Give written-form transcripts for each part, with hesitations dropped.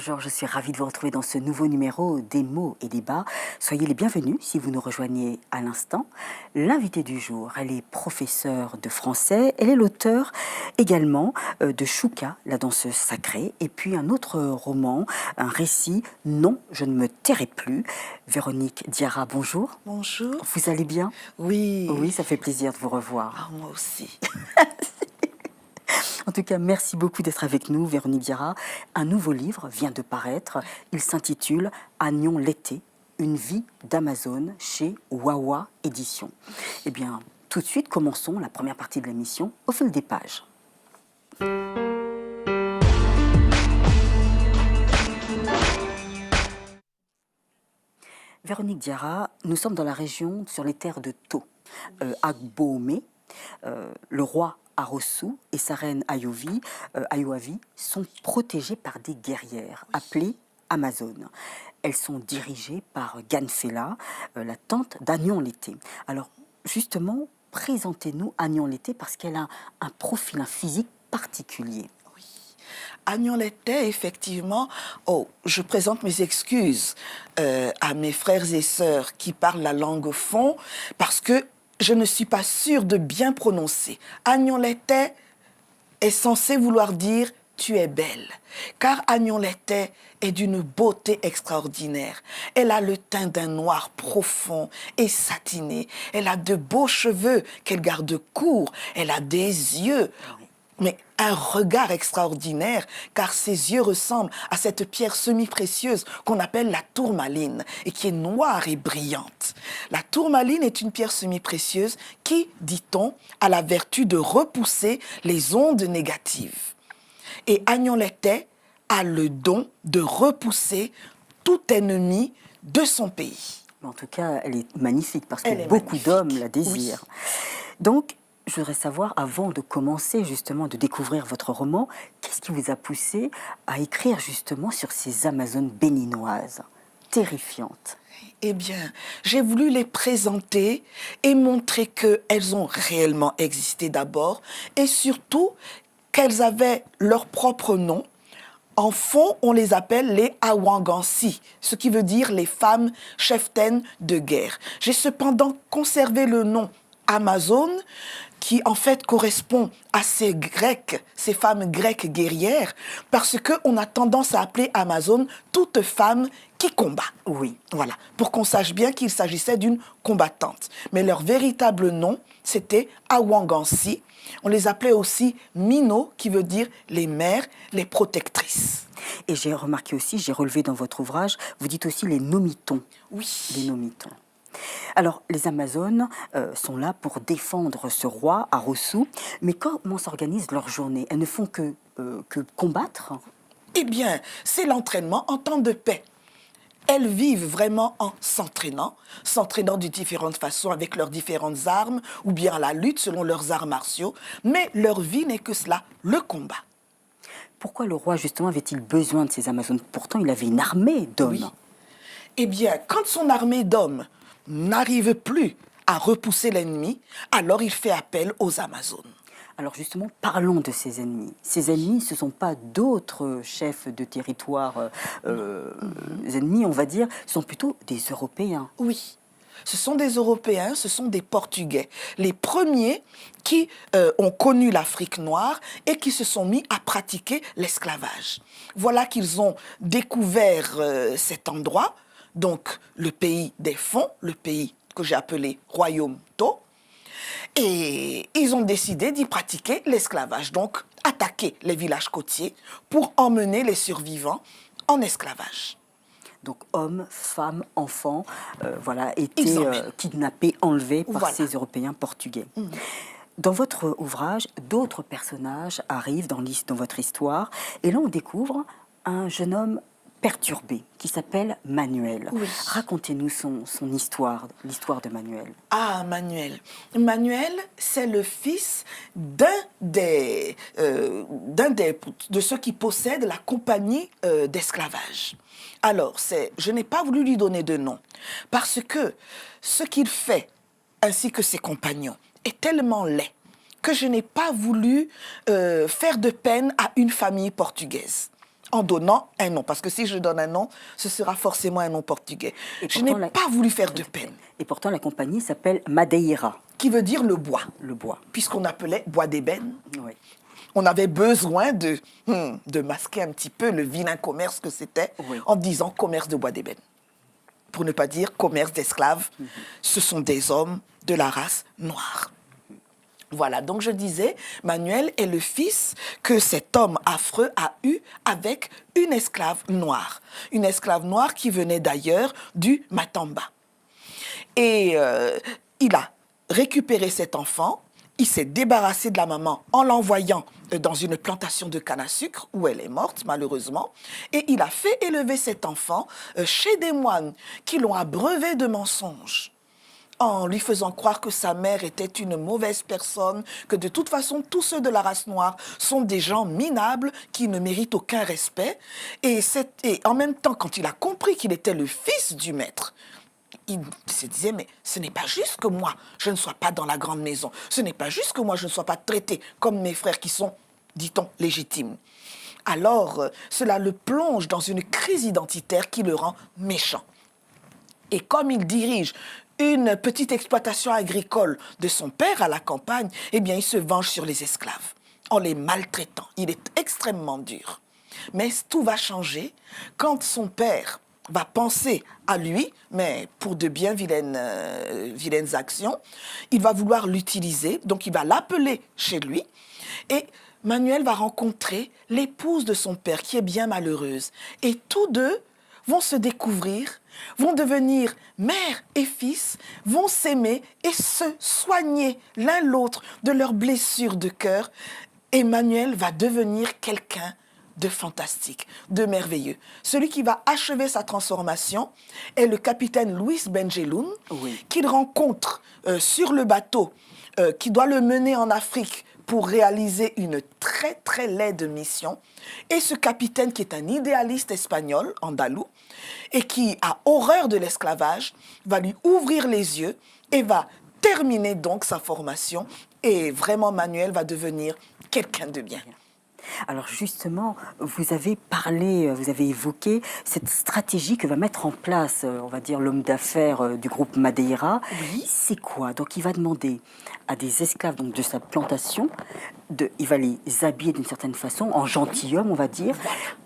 bonjour, je suis ravie de vous retrouver dans ce nouveau numéro des mots et débats. Soyez les bienvenus si vous nous rejoignez à l'instant. L'invitée du jour, elle est professeure de français, elle est l'auteur également de Chouka, la danseuse sacrée, et puis un autre roman, un récit, Non, je ne me tairai plus. Véronique Diarra, bonjour. Bonjour. Vous allez bien? Oui. Oui, ça fait plaisir de vous revoir. Ah, moi aussi. En tout cas, merci beaucoup d'être avec nous, Véronique Diarra. Un nouveau livre vient de paraître. Il s'intitule Agnon l'été, une vie d'Amazone chez Wawa Éditions. Eh bien, tout de suite, commençons la première partie de l'émission au fil des pages. Véronique Diarra, nous sommes dans la région, sur les terres de Thau, Agbomé. Le roi Arossou et sa reine Ayoavi sont protégées par des guerrières appelées Amazones. Elles sont dirigées par Ganfela, la tante d'Agnon l'été. Alors justement, présentez-nous Agnon l'été parce qu'elle a un profil, un physique particulier. Agnon l'été, effectivement, je présente mes excuses à mes frères et sœurs qui parlent la langue fon parce que je ne suis pas sûre de bien prononcer. Agnon l'été est censé vouloir dire « tu es belle », car Agnon l'été est d'une beauté extraordinaire. Elle a le teint d'un noir profond et satiné. Elle a de beaux cheveux qu'elle garde courts. Elle a des yeux, mais un regard extraordinaire, car ses yeux ressemblent à cette pierre semi-précieuse qu'on appelle la tourmaline et qui est noire et brillante. La tourmaline est une pierre semi-précieuse qui, dit-on, a la vertu de repousser les ondes négatives. Et Agnon l'été a le don de repousser tout ennemi de son pays. En tout cas, elle est magnifique parce que beaucoup d'hommes la désirent. Oui. Donc, je voudrais savoir, avant de commencer justement de découvrir votre roman, qu'est-ce qui vous a poussé à écrire justement sur ces Amazones béninoises, terrifiantes? Eh bien, j'ai voulu les présenter et montrer qu'elles ont réellement existé d'abord et surtout qu'elles avaient leur propre nom. En fond, on les appelle les Awangansi, ce qui veut dire les femmes cheftaines de guerre. J'ai cependant conservé le nom Amazone, qui en fait correspond à ces femmes grecques guerrières, parce qu'on a tendance à appeler Amazone toute femme qui combat. Oui. Voilà, pour qu'on sache bien qu'il s'agissait d'une combattante. Mais leur véritable nom, c'était Awangansi. On les appelait aussi Mino, qui veut dire les mères, les protectrices. Et j'ai remarqué aussi, j'ai relevé dans votre ouvrage, vous dites aussi les nomitons. Oui. Les nomitons. Alors, les Amazones sont là pour défendre ce roi, Arossou, mais comment s'organise leur journée? Elles ne font que combattre? Eh bien, c'est l'entraînement en temps de paix. Elles vivent vraiment en s'entraînant de différentes façons avec leurs différentes armes, ou bien à la lutte selon leurs arts martiaux, mais leur vie n'est que cela, le combat. Pourquoi le roi, justement, avait-il besoin de ces Amazones? Pourtant, il avait une armée d'hommes. Oui. Eh bien, quand son armée d'hommes n'arrive plus à repousser l'ennemi, alors il fait appel aux Amazones. Alors justement, parlons de ces ennemis. Ces ennemis, ce ne sont pas d'autres chefs de territoire ennemis, on va dire, ce sont plutôt des Européens. Oui, ce sont des Européens, ce sont des Portugais. Les premiers qui ont connu l'Afrique noire et qui se sont mis à pratiquer l'esclavage. Voilà qu'ils ont découvert cet endroit, donc le pays des fonds, le pays que j'ai appelé Royaume Thau, et ils ont décidé d'y pratiquer l'esclavage, donc attaquer les villages côtiers pour emmener les survivants en esclavage. Donc hommes, femmes, enfants, voilà, étaient kidnappés, enlevés par ces Européens portugais. Dans votre ouvrage, d'autres personnages arrivent dans votre histoire, et là on découvre un jeune homme perturbé, qui s'appelle Manuel. Oui. Racontez-nous son histoire, l'histoire de Manuel. Ah, Manuel. Manuel, c'est le fils de ceux qui possèdent la compagnie d'esclavage. Alors, je n'ai pas voulu lui donner de nom, parce que ce qu'il fait, ainsi que ses compagnons, est tellement laid que je n'ai pas voulu faire de peine à une famille portugaise. en donnant un nom. Parce que si je donne un nom, ce sera forcément un nom portugais. Et Je n'ai pourtant, pas voulu faire de peine. Et pourtant, la compagnie s'appelle Madeira, Qui veut dire le bois, le bois. puisqu'on appelait bois d'ébène. Oui. On avait besoin de masquer un petit peu le vilain commerce que c'était Oui. en disant commerce de bois d'ébène. Pour ne pas dire commerce d'esclaves. Ce sont des hommes de la race noire. Voilà, donc je disais, Manuel est le fils que cet homme affreux a eu avec une esclave noire. Une esclave noire qui venait d'ailleurs du Matamba. Et il a récupéré cet enfant, il s'est débarrassé de la maman en l'envoyant dans une plantation de canne à sucre où elle est morte malheureusement. Et il a fait élever cet enfant chez des moines qui l'ont abreuvé de mensonges, en lui faisant croire que sa mère était une mauvaise personne, que de toute façon, tous ceux de la race noire sont des gens minables qui ne méritent aucun respect. Et en même temps, quand il a compris qu'il était le fils du maître, il se disait, mais ce n'est pas juste que moi, je ne sois pas dans la grande maison. Ce n'est pas juste que moi, je ne sois pas traité comme mes frères qui sont, dit-on, légitimes. Alors, cela le plonge dans une crise identitaire qui le rend méchant. Et comme il dirige une petite exploitation agricole de son père à la campagne, eh bien, il se venge sur les esclaves en les maltraitant. Il est extrêmement dur. Mais tout va changer quand son père va penser à lui, mais pour de bien vilaines actions. Il va vouloir l'utiliser, donc il va l'appeler chez lui. Et Manuel va rencontrer l'épouse de son père, qui est bien malheureuse. Et tous deux vont se découvrir, vont devenir mère et fils, vont s'aimer et se soigner l'un l'autre de leurs blessures de cœur. Emmanuel va devenir quelqu'un de fantastique, de merveilleux. Celui qui va achever sa transformation est le capitaine Luis Benjeloun, Oui. qu'il rencontre sur le bateau qui doit le mener en Afrique pour réaliser une très très laide mission. Et ce capitaine qui est un idéaliste espagnol, andalou, et qui a horreur de l'esclavage, va lui ouvrir les yeux et va terminer donc sa formation. Et vraiment, Manuel va devenir quelqu'un de bien. Alors justement, vous avez parlé, vous avez évoqué cette stratégie que va mettre en place, on va dire, l'homme d'affaires du groupe Madeira. Oui. C'est quoi? Donc il va demander à des esclaves donc, de sa plantation, il va les habiller d'une certaine façon, en gentilshommes, on va dire,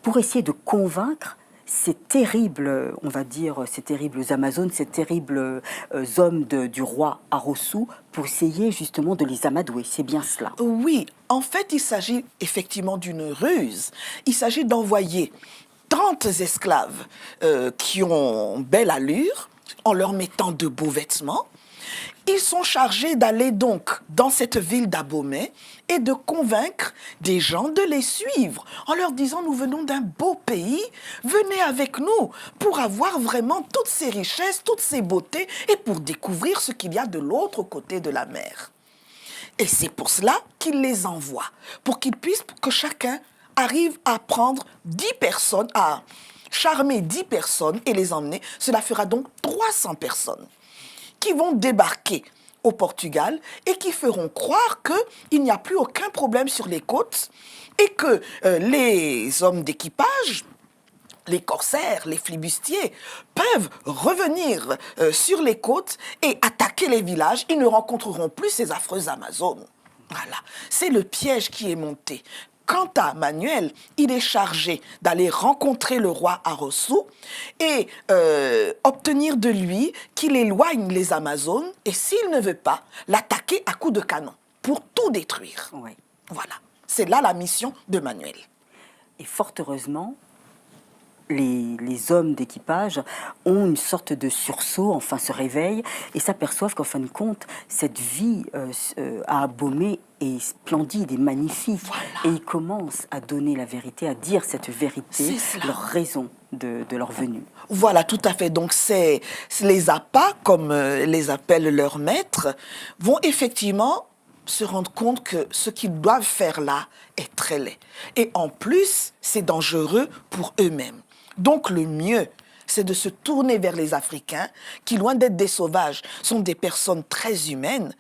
pour essayer de convaincre ces terribles, on va dire, ces terribles Amazones, ces terribles hommes du roi Arossou, pour essayer justement de les amadouer. C'est bien cela. Oui, en fait, il s'agit effectivement d'une ruse. Il s'agit d'envoyer 30 esclaves qui ont belle allure, en leur mettant de beaux vêtements. Ils sont chargés d'aller donc dans cette ville d'Abomey et de convaincre des gens de les suivre en leur disant « Nous venons d'un beau pays, venez avec nous pour avoir vraiment toutes ces richesses, toutes ces beautés et pour découvrir ce qu'il y a de l'autre côté de la mer. » Et c'est pour cela qu'il les envoie, pour qu'ils puissent, que chacun arrive à prendre 10 personnes, à charmer 10 personnes et les emmener. Cela fera donc 300 personnes qui vont débarquer au Portugal et qui feront croire qu'il n'y a plus aucun problème sur les côtes et que les hommes d'équipage, les corsaires, les flibustiers, peuvent revenir sur les côtes et attaquer les villages. Ils ne rencontreront plus ces affreuses Amazones. Voilà, c'est le piège qui est monté. Quant à Manuel, il est chargé d'aller rencontrer le roi Arossou et obtenir de lui qu'il éloigne les Amazones et, s'il ne veut pas, l'attaquer à coups de canon pour tout détruire. Oui. Voilà, c'est là la mission de Manuel. Et fort heureusement, les hommes d'équipage ont une sorte de sursaut, enfin se réveillent et s'aperçoivent qu'en fin de compte, cette vie à Abomey est splendide et magnifique. Voilà. Et ils commencent à donner la vérité, à dire cette vérité, leur raison de leur venue. Voilà, tout à fait. Donc, les appâts, comme les appellent leurs maîtres, vont effectivement se rendre compte que ce qu'ils doivent faire là est très laid. Et en plus, c'est dangereux pour eux-mêmes. Donc, le mieux, c'est de se tourner vers les Africains qui, loin d'être des sauvages, sont des personnes très humaines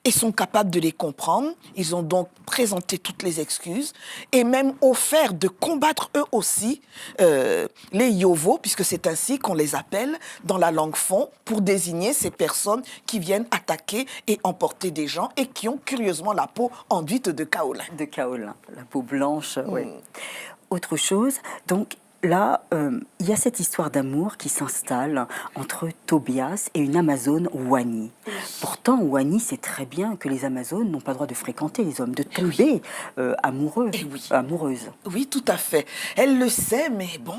et sont capables de les comprendre. Ils ont donc présenté toutes les excuses et même offert de combattre eux aussi les Yovo, puisque c'est ainsi qu'on les appelle dans la langue fon, pour désigner ces personnes qui viennent attaquer et emporter des gens et qui ont curieusement la peau enduite de kaolin. De kaolin, la peau blanche, oui. Autre chose, donc là, il y a cette histoire d'amour qui s'installe entre Tobias et une Amazone, Wani. Pourtant, Wani sait très bien que les Amazones n'ont pas le droit de fréquenter les hommes, de tomber amoureuses. Oui, tout à fait. Elle le sait, mais bon,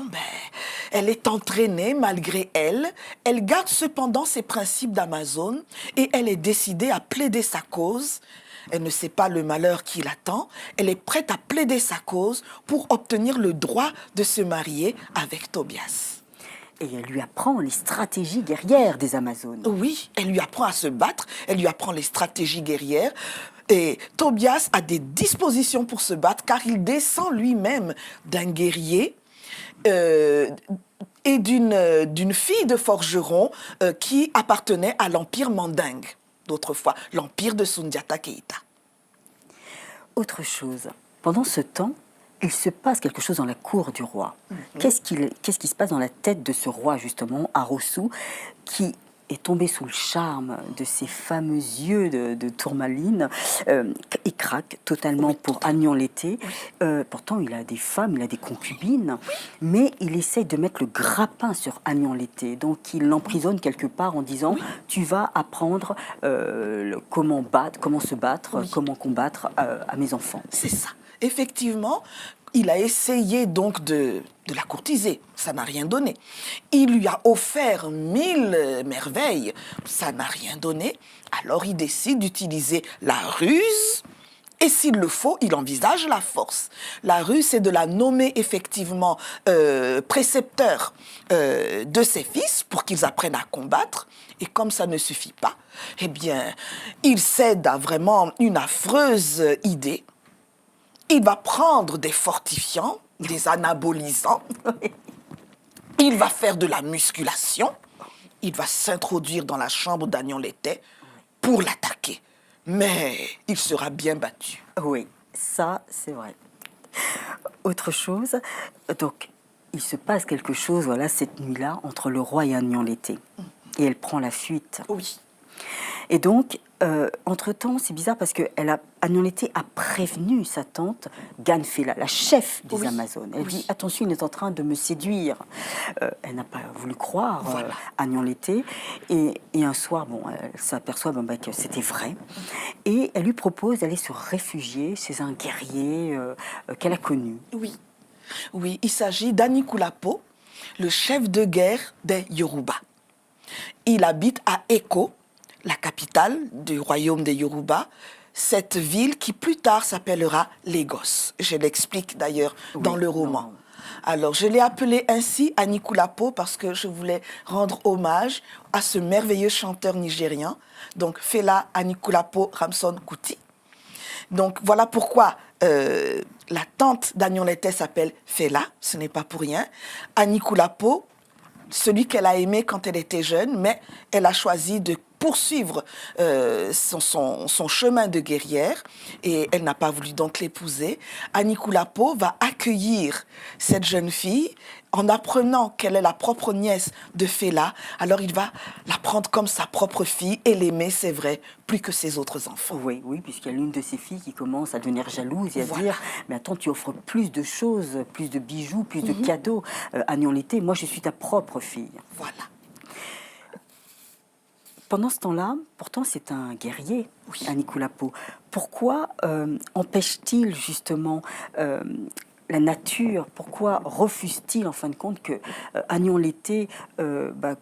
elle est entraînée malgré elle. Elle garde cependant ses principes d'Amazone et elle est décidée à plaider sa cause. Elle ne sait pas le malheur qui l'attend. Elle est prête à plaider sa cause pour obtenir le droit de se marier avec Tobias. Et elle lui apprend les stratégies guerrières des Amazones. Oui, elle lui apprend à se battre, elle lui apprend les stratégies guerrières. Et Tobias a des dispositions pour se battre car il descend lui-même d'un guerrier et d'une fille de forgeron qui appartenait à l'empire mandingue, d'autrefois l'empire de Sundiata Keita. Autre chose, pendant ce temps, il se passe quelque chose dans la cour du roi. Qu'est-ce qui se passe dans la tête de ce roi, justement, Arossou, qui est tombé sous le charme de ces fameux yeux de tourmaline et craque totalement pour Agnan l'été. Pourtant, il a des femmes, il a des concubines, mais il essaye de mettre le grappin sur Agnan l'été. Donc, il l'emprisonne quelque part en disant tu vas apprendre comment se battre, comment combattre à mes enfants. C'est ça. Effectivement, il a essayé donc de la courtiser. Ça n'a rien donné. Il lui a offert 1000 merveilles. Ça n'a rien donné. Alors il décide d'utiliser la ruse. Et s'il le faut, il envisage la force. La ruse, c'est de la nommer effectivement précepteur de ses fils pour qu'ils apprennent à combattre. Et comme ça ne suffit pas, eh bien, il cède à vraiment une affreuse idée. Il va prendre des fortifiants, des anabolisants. Il va faire de la musculation. Il va s'introduire dans la chambre d'Agnan l'été pour l'attaquer. Mais il sera bien battu. Oui, ça, c'est vrai. Autre chose, donc, il se passe quelque chose, voilà, cette nuit-là, entre le roi et Agnan l'été. Et elle prend la fuite. Oui. Et donc, entre-temps, c'est bizarre parce que Agnan l'été a prévenu sa tante, Ganfela, la chef des Amazones. Elle dit, attention, il est en train de me séduire. Elle n'a pas voulu croire Agnan l'été. Et un soir, elle s'aperçoit que c'était vrai. Et elle lui propose d'aller se réfugier chez un guerrier qu'elle a connu. Oui, il s'agit d'Anikulapo, le chef de guerre des Yoruba. Il habite à Eko, la capitale du royaume des Yoruba, cette ville qui plus tard s'appellera Lagos. Je l'explique d'ailleurs dans le roman. Non. Alors, je l'ai appelé ainsi Anikulapo parce que je voulais rendre hommage à ce merveilleux chanteur nigérian, donc Fela Anikulapo Ramson Kuti. Donc, voilà pourquoi la tante d'Agnan l'été s'appelle Fela, ce n'est pas pour rien. Anikulapo, celui qu'elle a aimé quand elle était jeune, mais elle a choisi de poursuivre son chemin de guerrière et elle n'a pas voulu donc l'épouser. Anikulapo va accueillir cette jeune fille en apprenant qu'elle est la propre nièce de Fela. Alors il va la prendre comme sa propre fille et l'aimer, c'est vrai, plus que ses autres enfants. Oui, puisqu'il y a l'une de ses filles qui commence à devenir jalouse et à dire « Mais attends, tu offres plus de choses, plus de bijoux, plus de cadeaux. Agnan l'été, moi je suis ta propre fille. » Voilà. Pendant ce temps-là, pourtant c'est un guerrier, Anikulapo. Pourquoi empêche-t-il justement la nature? Pourquoi refuse-t-il en fin de compte que Agnan l'été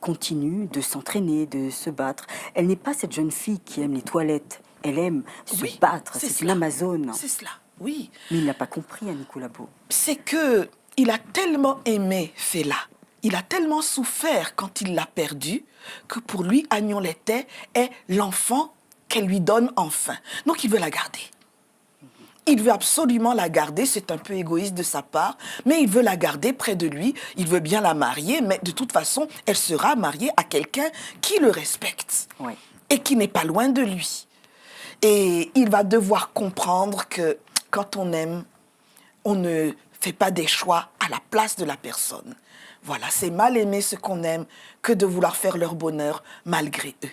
continue de s'entraîner, de se battre? Elle n'est pas cette jeune fille qui aime les toilettes. Elle aime se battre. C'est une Amazone. C'est cela, oui. Mais il n'a pas compris, Anikulapo. C'est que il a tellement aimé Fela. Il a tellement souffert quand il l'a perdue que pour lui, Agnan l'été est l'enfant qu'elle lui donne enfin. Donc il veut la garder. Il veut absolument la garder, c'est un peu égoïste de sa part, mais il veut la garder près de lui, il veut bien la marier, mais de toute façon, elle sera mariée à quelqu'un qui le respecte Oui. et qui n'est pas loin de lui. Et il va devoir comprendre que quand on aime, on ne fait pas des choix à la place de la personne. Voilà, c'est mal aimer ce qu'on aime que de vouloir faire leur bonheur malgré eux.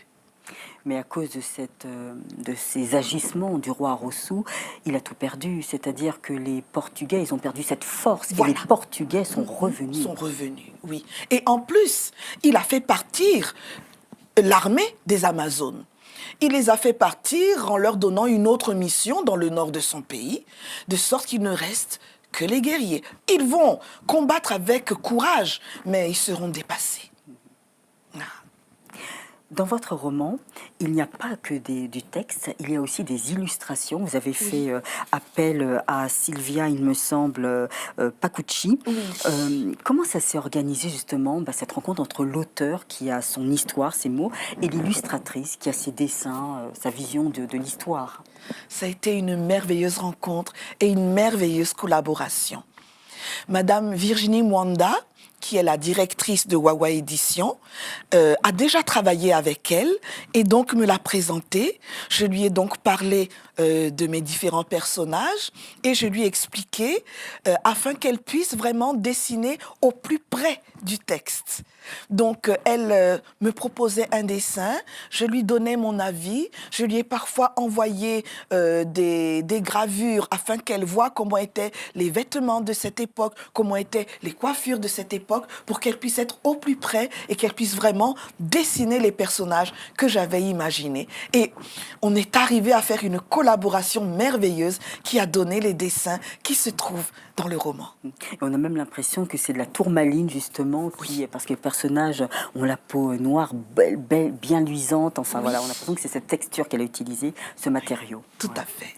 Mais à cause de ces agissements du roi Rossou, il a tout perdu. C'est-à-dire que les Portugais, ils ont perdu cette force. Voilà. Et les Portugais sont revenus. Sont revenus, oui. Et en plus, il a fait partir l'armée des Amazones. Il les a fait partir en leur donnant une autre mission dans le nord de son pays, de sorte qu'il ne reste que les guerriers. Ils vont combattre avec courage, mais ils seront dépassés. Ah. Dans votre roman, il n'y a pas que du texte, il y a aussi des illustrations. Vous avez fait appel à Sylvia, il me semble, Pacucci. Oui. Comment ça s'est organisé justement, cette rencontre entre l'auteur qui a son histoire, ses mots, et l'illustratrice qui a ses dessins, sa vision de l'histoire? Ça a été une merveilleuse rencontre et une merveilleuse collaboration. Madame Virginie Mwanda, qui est la directrice de Wawa Édition, a déjà travaillé avec elle et donc me l'a présentée. Je lui ai donc parlé de mes différents personnages et je lui ai expliqué afin qu'elle puisse vraiment dessiner au plus près du texte. Donc, elle me proposait un dessin, je lui donnais mon avis, je lui ai parfois envoyé des gravures afin qu'elle voie comment étaient les vêtements de cette époque, comment étaient les coiffures de cette époque, pour qu'elle puisse être au plus près et qu'elle puisse vraiment dessiner les personnages que j'avais imaginés. Et on est arrivé à faire une collaboration merveilleuse qui a donné les dessins qui se trouvent dans le roman. Et on a même l'impression que c'est de la tourmaline justement, parce que les personnages ont la peau noire, belle, bien luisante. Enfin voilà, on a l'impression que c'est cette texture qu'elle a utilisée, ce matériau. Tout à fait.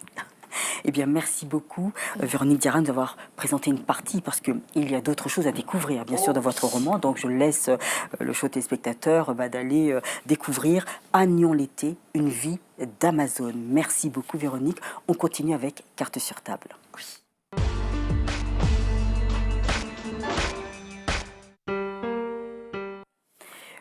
Eh bien, merci beaucoup, Véronique Diarra, de nous avoir présenté une partie, parce qu'il y a d'autres choses à découvrir, bien sûr, dans votre roman. Donc, je laisse le show téléspectateur d'aller découvrir Agnon l'été, une vie d'Amazone. Merci beaucoup, Véronique. On continue avec Carte sur table. Oui.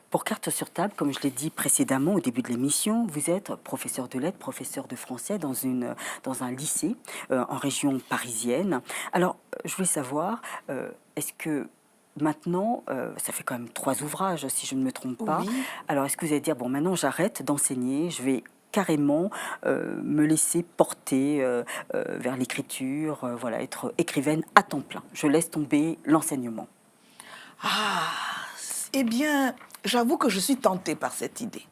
Pour Carte sur table, comme je l'ai dit précédemment au début de l'émission, vous êtes professeur de lettres, professeur de français dans un lycée en région parisienne. Alors, je voulais savoir, est-ce que maintenant, ça fait quand même 3 ouvrages, si je ne me trompe pas. Oui. Alors, est-ce que vous allez dire, bon, maintenant j'arrête d'enseigner, je vais carrément me laisser porter vers l'écriture, voilà, être écrivaine à temps plein. Je laisse tomber l'enseignement. Ah, eh bien, j'avoue que je suis tentée par cette idée.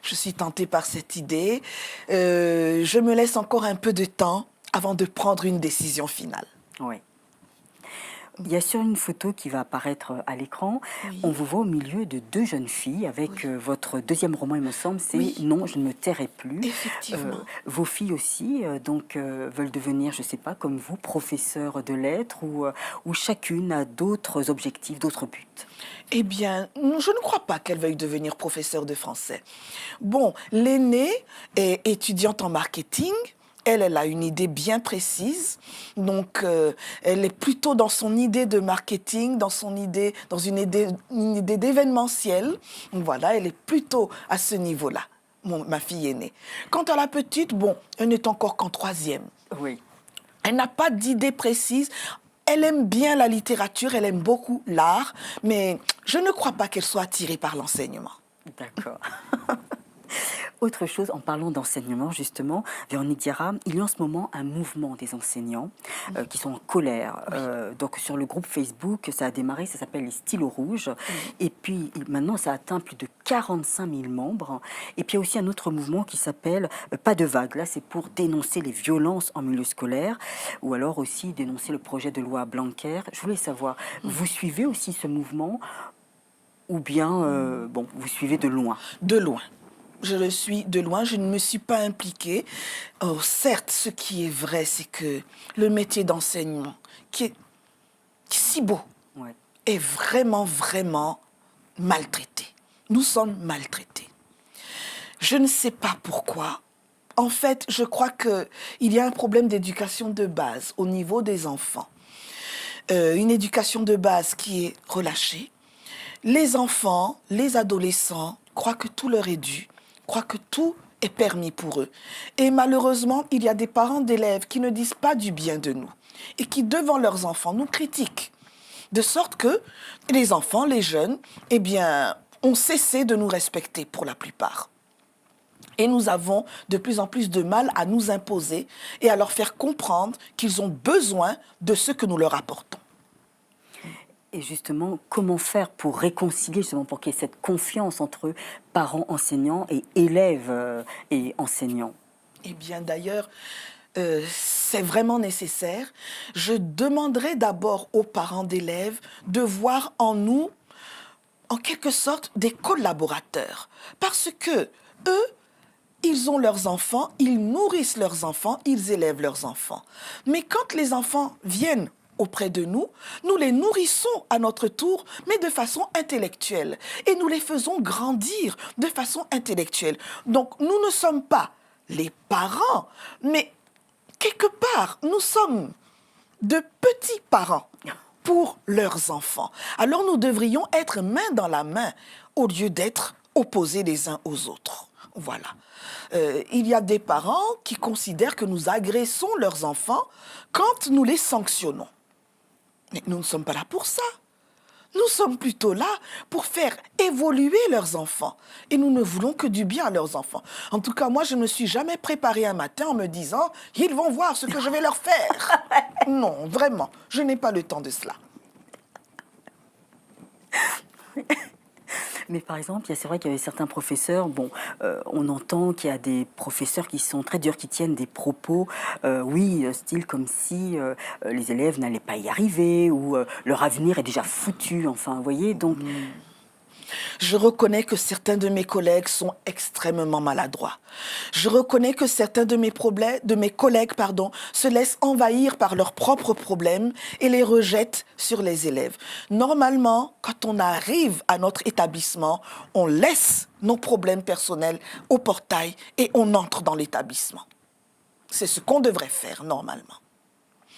Je suis tentée par cette idée. Je me laisse encore un peu de temps avant de prendre une décision finale. Oui. Il y a sur une photo qui va apparaître à l'écran, Oui. on vous voit au milieu de 2 jeunes filles avec votre deuxième roman, il me semble, c'est Oui. Non, je ne me tairai plus. Effectivement. Vos filles aussi, veulent devenir, je ne sais pas, comme vous, professeurs de lettres ou chacune a d'autres objectifs, d'autres buts? Eh bien, je ne crois pas qu'elle veuille devenir professeure de français. Bon, l'aînée est étudiante en marketing. Elle a une idée bien précise, donc elle est plutôt dans son idée de marketing, dans une idée d'événementiel. Voilà, elle est plutôt à ce niveau-là, ma fille aînée. Quant à la petite, bon, elle n'est encore qu'en 3e. Oui. Elle n'a pas d'idée précise. Elle aime bien la littérature, elle aime beaucoup l'art, mais je ne crois pas qu'elle soit attirée par l'enseignement. D'accord. Autre chose, en parlant d'enseignement, justement, Véronique Diarra, il y a en ce moment un mouvement des enseignants qui sont en colère. Donc sur le groupe Facebook, ça a démarré, ça s'appelle les Stylos Rouges. Et puis maintenant, ça atteint plus de 45 000 membres. Et puis il y a aussi un autre mouvement qui s'appelle Pas de vague. Là, c'est pour dénoncer les violences en milieu scolaire ou alors aussi dénoncer le projet de loi Blanquer. Je voulais savoir, vous suivez aussi ce mouvement ou bien, bon, vous suivez de loin? De loin. Je le suis de loin, je ne me suis pas impliquée. Oh, certes, ce qui est vrai, c'est que le métier d'enseignement, qui est si beau, Ouais. est vraiment, vraiment maltraité. Nous sommes maltraités. Je ne sais pas pourquoi. En fait, je crois qu'il y a un problème d'éducation de base au niveau des enfants. Une éducation de base qui est relâchée. Les enfants, les adolescents croient que tout leur est dû, croient que tout est permis pour eux. Et malheureusement, il y a des parents d'élèves qui ne disent pas du bien de nous et qui, devant leurs enfants, nous critiquent. De sorte que les enfants, les jeunes, eh bien, ont cessé de nous respecter pour la plupart. Et nous avons de plus en plus de mal à nous imposer et à leur faire comprendre qu'ils ont besoin de ce que nous leur apportons. Et justement, comment faire pour réconcilier, justement, pour qu'il y ait cette confiance entre parents enseignants et élèves et enseignants? Eh bien, d'ailleurs, c'est vraiment nécessaire. Je demanderai d'abord aux parents d'élèves de voir en nous, en quelque sorte, des collaborateurs. Parce que eux, ils ont leurs enfants, ils nourrissent leurs enfants, ils élèvent leurs enfants. Mais quand les enfants viennent auprès de nous, nous les nourrissons à notre tour, mais de façon intellectuelle. Et nous les faisons grandir de façon intellectuelle. Donc, nous ne sommes pas les parents, mais quelque part, nous sommes de petits parents pour leurs enfants. Alors, nous devrions être main dans la main au lieu d'être opposés les uns aux autres. Voilà. Il y a des parents qui considèrent que nous agressons leurs enfants quand nous les sanctionnons. Mais nous ne sommes pas là pour ça. Nous sommes plutôt là pour faire évoluer leurs enfants. Et nous ne voulons que du bien à leurs enfants. En tout cas, moi, je ne me suis jamais préparée un matin en me disant « Ils vont voir ce que je vais leur faire ». Non, vraiment, je n'ai pas le temps de cela. Mais par exemple, c'est vrai qu'il y avait certains professeurs, on entend qu'il y a des professeurs qui sont très durs, qui tiennent des propos, style comme si les élèves n'allaient pas y arriver ou leur avenir est déjà foutu, enfin, vous voyez, donc... Je reconnais que certains de mes collègues sont extrêmement maladroits. Je reconnais que certains de mes collègues se laissent envahir par leurs propres problèmes et les rejettent sur les élèves. Normalement, quand on arrive à notre établissement, on laisse nos problèmes personnels au portail et on entre dans l'établissement. C'est ce qu'on devrait faire normalement.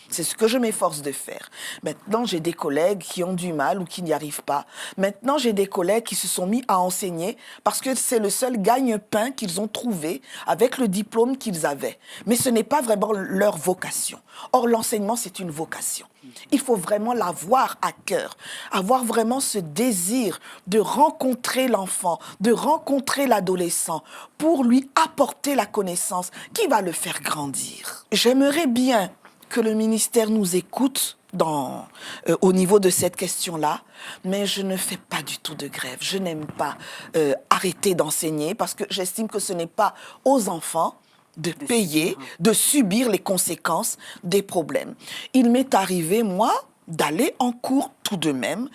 C'est ce que je m'efforce de faire. Maintenant, j'ai des collègues qui ont du mal ou qui n'y arrivent pas. Maintenant, j'ai des collègues qui se sont mis à enseigner parce que c'est le seul gagne-pain qu'ils ont trouvé avec le diplôme qu'ils avaient. Mais ce n'est pas vraiment leur vocation. Or, l'enseignement, c'est une vocation. Il faut vraiment l'avoir à cœur, avoir vraiment ce désir de rencontrer l'enfant, de rencontrer l'adolescent pour lui apporter la connaissance qui va le faire grandir. J'aimerais bien que le ministère nous écoute au niveau de cette question-là, mais je ne fais pas du tout de grève. Je n'aime pas arrêter d'enseigner parce que j'estime que ce n'est pas aux enfants de payer, de subir les conséquences des problèmes. Il m'est arrivé, moi, d'aller en cours tout de même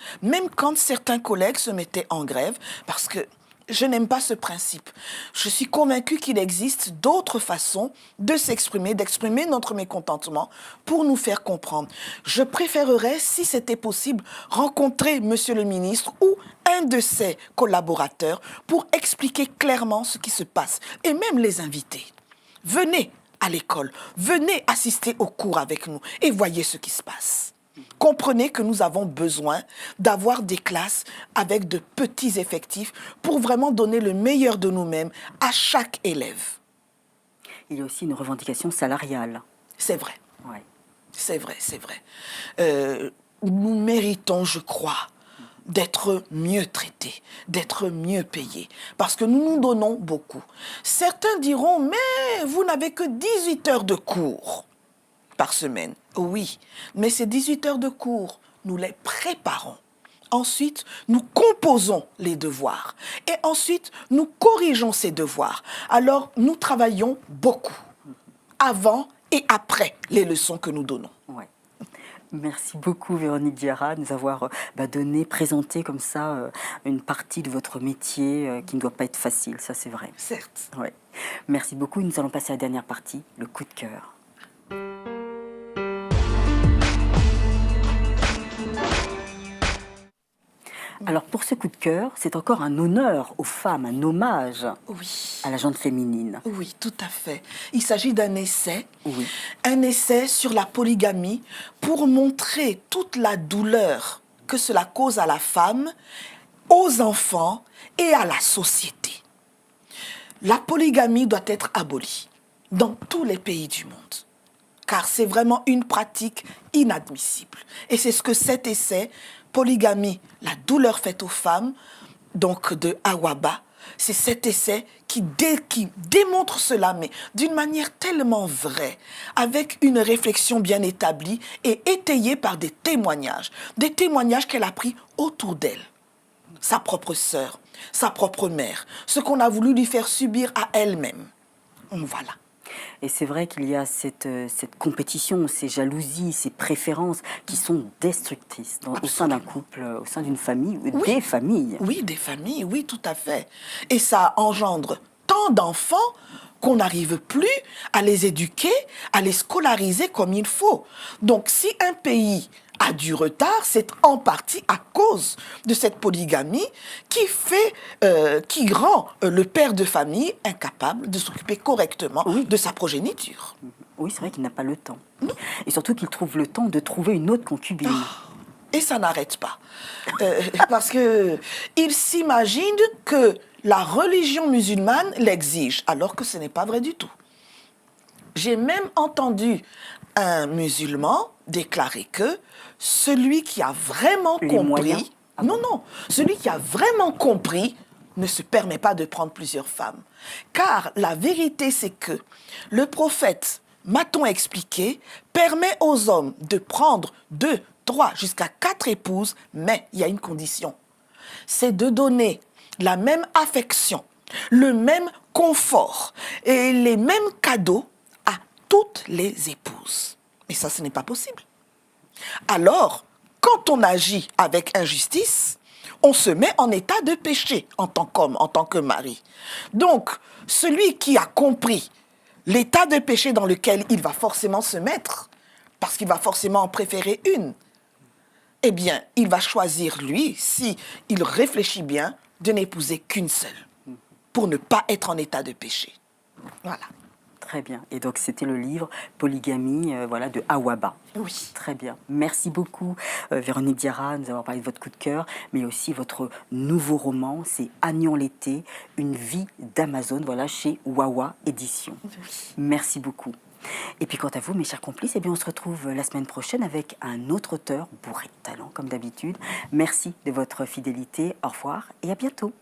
quand certains collègues se mettaient en grève, parce que je n'aime pas ce principe. Je suis convaincue qu'il existe d'autres façons de s'exprimer, d'exprimer notre mécontentement pour nous faire comprendre. Je préférerais, si c'était possible, rencontrer Monsieur le ministre ou un de ses collaborateurs pour expliquer clairement ce qui se passe et même les inviter. Venez à l'école, venez assister aux cours avec nous et voyez ce qui se passe. Comprenez que nous avons besoin d'avoir des classes avec de petits effectifs pour vraiment donner le meilleur de nous-mêmes à chaque élève. Il y a aussi une revendication salariale. C'est vrai. Ouais. C'est vrai, c'est vrai. Nous méritons, je crois, d'être mieux traités, d'être mieux payés, parce que nous nous donnons beaucoup. Certains diront, mais vous n'avez que 18 heures de cours par semaine. Oui, mais ces 18 heures de cours, nous les préparons. Ensuite, nous composons les devoirs. Et ensuite, nous corrigeons ces devoirs. Alors, nous travaillons beaucoup, avant et après les leçons que nous donnons. Ouais. Merci beaucoup Véronique Diarra de nous avoir présenté comme ça une partie de votre métier qui ne doit pas être facile, ça c'est vrai. Certes. Ouais. Merci beaucoup, nous allons passer à la dernière partie, le coup de cœur. Alors pour ce coup de cœur, c'est encore un honneur aux femmes, un hommage Oui. à la gente féminine. Oui, tout à fait. Il s'agit d'un essai, Oui. un essai sur la polygamie pour montrer toute la douleur que cela cause à la femme, aux enfants et à la société. La polygamie doit être abolie dans tous les pays du monde, car c'est vraiment une pratique inadmissible. Et c'est ce que cet essai, Polygamie, la douleur faite aux femmes, donc de Awaba, c'est cet essai qui démontre cela, mais d'une manière tellement vraie, avec une réflexion bien établie et étayée par des témoignages qu'elle a pris autour d'elle. Sa propre sœur, sa propre mère, ce qu'on a voulu lui faire subir à elle-même. Voilà. Et c'est vrai qu'il y a cette compétition, ces jalousies, ces préférences qui sont destructrices au sein d'un couple, au sein d'une famille, ou des familles. Oui, des familles, oui, tout à fait. Et ça engendre tant d'enfants qu'on n'arrive plus à les éduquer, à les scolariser comme il faut. Donc si un pays a du retard, c'est en partie à cause de cette polygamie qui rend le père de famille incapable de s'occuper correctement de sa progéniture. Oui, c'est vrai qu'il n'a pas le temps. Et surtout qu'il trouve le temps de trouver une autre concubine. Et ça n'arrête pas. Parce qu'il s'imagine que la religion musulmane l'exige, alors que ce n'est pas vrai du tout. J'ai même entendu un musulman déclarer que celui qui a vraiment compris... celui qui a vraiment compris ne se permet pas de prendre plusieurs femmes. Car la vérité, c'est que le prophète, m'a-t-on expliqué, permet aux hommes de prendre 2, 3, jusqu'à 4 épouses, mais il y a une condition. C'est de donner la même affection, le même confort et les mêmes cadeaux à toutes les épouses. Et ça, ce n'est pas possible. Alors, quand on agit avec injustice, on se met en état de péché en tant qu'homme, en tant que mari. Donc, celui qui a compris l'état de péché dans lequel il va forcément se mettre, parce qu'il va forcément en préférer une, eh bien, il va choisir, lui, si il réfléchit bien, de n'épouser qu'une seule, pour ne pas être en état de péché. Voilà. Très bien. Et donc, c'était le livre Polygamie de Awaba. Oui. Très bien. Merci beaucoup, Véronique Diarra, de nous avoir parlé de votre coup de cœur, mais aussi votre nouveau roman, c'est Agnan l'été, une vie d'Amazon, chez Wawa Éditions. Oui. Merci beaucoup. Et puis, quant à vous, mes chers complices, on se retrouve la semaine prochaine avec un autre auteur bourré de talent, comme d'habitude. Merci de votre fidélité. Au revoir et à bientôt.